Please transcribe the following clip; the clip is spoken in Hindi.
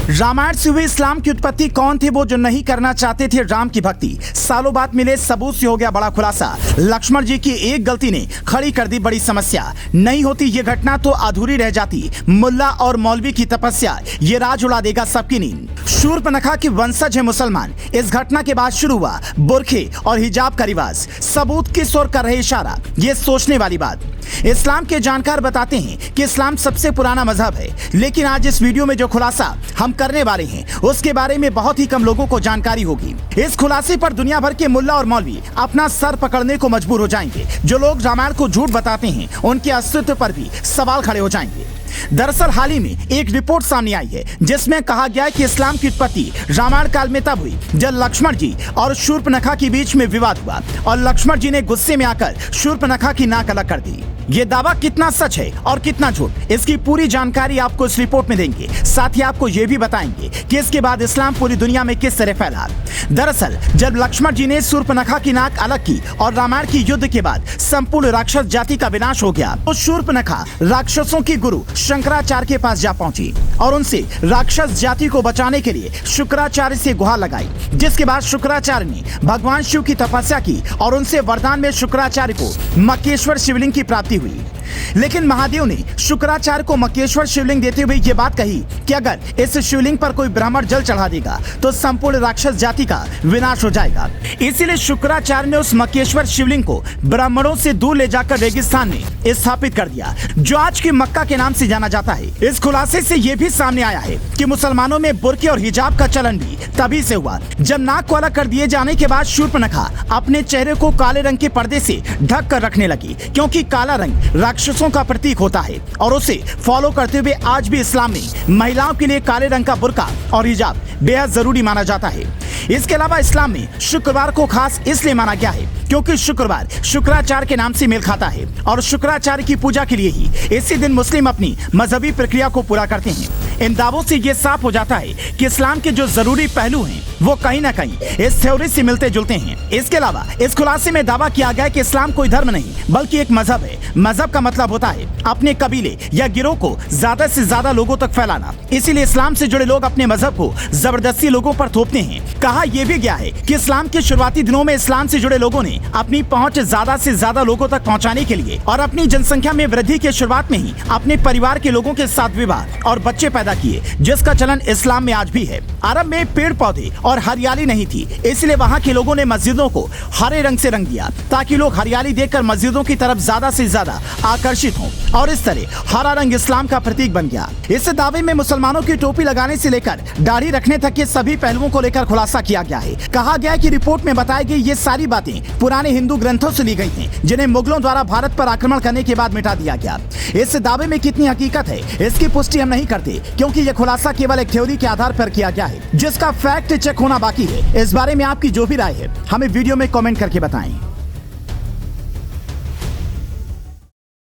रामायण से हुए इस्लाम की उत्पत्ति कौन थे वो जो नहीं करना चाहते थे राम की भक्ति। सालों बाद मिले सबूत से हो गया बड़ा खुलासा। लक्ष्मण जी की एक गलती ने खड़ी कर दी बड़ी समस्या। नहीं होती ये घटना तो अधूरी रह जाती। मुल्ला और मौलवी की तपस्या ये राज उड़ा देगा सबकी नींद। शूर्पनखा के वंशज है मुसलमान। इस घटना के बाद शुरू हुआ बुरखे और हिजाब का रिवाज। सबूत किस ओर कर रहे इशारा, ये सोचने वाली बात। इस्लाम के जानकार बताते हैं कि इस्लाम सबसे पुराना मजहब है, लेकिन आज इस वीडियो में जो खुलासा हम करने वाले हैं उसके बारे में बहुत ही कम लोगों को जानकारी होगी। इस खुलासे पर दुनिया भर के मुल्ला और मौलवी अपना सर पकड़ने को मजबूर हो जाएंगे। जो लोग रामायण को झूठ बताते हैं उनके अस्तित्व पर भी सवाल खड़े हो जाएंगे। दरअसल हाल ही में एक रिपोर्ट सामने आई है जिसमें कहा गया है कि इस्लाम की उत्पत्ति रामायण काल में तब हुई जब लक्ष्मण जी और शूर्पनखा के बीच में विवाद हुआ और लक्ष्मण जी ने गुस्से में आकर शूर्पनखा की नाक अलग कर दी। ये दावा कितना सच है और कितना झूठ, इसकी पूरी जानकारी आपको इस रिपोर्ट में देंगे। साथ ही आपको ये भी बताएंगे कि इसके बाद इस्लाम पूरी दुनिया में किस तरह फैला। दरअसल जब लक्ष्मण जी ने शूर्पनखा की नाक अलग की और रामायण की युद्ध के बाद संपूर्ण राक्षस जाति का विनाश हो गया तो शूर्पनखा राक्षसों की गुरु शंकराचार्य के पास जा पहुंची और उनसे राक्षस जाति को बचाने के लिए शुक्राचार्य से गुहार लगाई। जिसके बाद शुक्राचार्य ने भगवान शिव की तपस्या की और उनसे वरदान में शुक्राचार्य को मक्केश्वर शिवलिंग की प्राप्ति हुई। लेकिन महादेव ने शुक्राचार्य को मक्केश्वर शिवलिंग देते हुए ये बात कही कि अगर इस शिवलिंग पर कोई ब्राह्मण जल चढ़ा देगा तो संपूर्ण राक्षस जाति का विनाश हो जाएगा। इसीलिए शुक्राचार्य ने उस मक्केश्वर शिवलिंग को ब्राह्मणों से दूर ले जाकर रेगिस्तान में स्थापित कर दिया, जो आज के मक्का के नाम से जाना जाता है। इस खुलासे से ये भी सामने आया है कि मुसलमानों में बुर्के और हिजाब का चलन भी तभी से हुआ जब नाक को अलग कर दिए जाने के बाद शूर्पनखा अपने चेहरे को काले रंग के पर्दे से ढक कर रखने लगी, क्योंकि काला रंग राक्षसों का प्रतीक होता है और उसे फॉलो करते हुए आज भी इस्लाम में महिलाओं के लिए काले रंग का बुर्का और हिजाब बेहद जरूरी माना जाता है। इसके अलावा इस्लाम में शुक्रवार को खास इसलिए माना गया है क्योंकि शुक्रवार शुक्राचार्य के नाम से मेल खाता है और शुक्राचार्य की पूजा के लिए ही इसी दिन मुस्लिम अपनी मजहबी प्रक्रिया को पूरा करते हैं। इन दावों से ये साफ हो जाता है कि इस्लाम के जो जरूरी पहलू हैं वो कहीं न कहीं इस थ्योरी से मिलते जुलते हैं। इसके अलावा इस खुलासे में दावा किया गया कि इस्लाम कोई धर्म नहीं बल्कि एक मजहब है। मजहब का मतलब होता है अपने कबीले या गिरोह को ज्यादा से ज्यादा लोगों तक फैलाना। इसीलिए इस्लाम से जुड़े लोग अपने मजहब को जबरदस्ती लोगों पर थोपते हैं। कहा यह भी गया है कि इस्लाम के शुरुआती दिनों में इस्लाम से जुड़े लोगों ने अपनी पहुंच ज्यादा से ज्यादा लोगों तक पहुंचाने के लिए और अपनी जनसंख्या में वृद्धि के शुरुआत में ही अपने परिवार के लोगों के साथ विवाह और बच्चे पैदा किए, जिसका चलन इस्लाम में आज भी है। अरब में पेड़ पौधे और हरियाली नहीं थी, इसलिए वहाँ के लोगों ने मस्जिदों को हरे रंग से रंग दिया ताकि लोग हरियाली देखकर मस्जिदों की तरफ ज्यादा से ज्यादा आकर्षित हों और इस तरह हरा रंग इस्लाम का प्रतीक बन गया। इस दावे में मुसलमानों की टोपी लगाने से लेकर दाढ़ी रखने तक के सभी पहलुओं को लेकर खुलासा किया गया है। कहा गया है कि रिपोर्ट में बताई गई ये सारी बातें पुराने हिंदू ग्रंथों से ली गई हैं, जिन्हें मुगलों द्वारा भारत पर आक्रमण करने के बाद मिटा दिया गया। इस दावे में कितनी हकीकत है इसकी पुष्टि हम नहीं करते, क्योंकि यह खुलासा केवल एक थ्योरी के आधार पर किया गया है जिसका फैक्ट चेक होना बाकी है। इस बारे में आपकी जो भी राय है हमें वीडियो में कमेंट करके बताएं।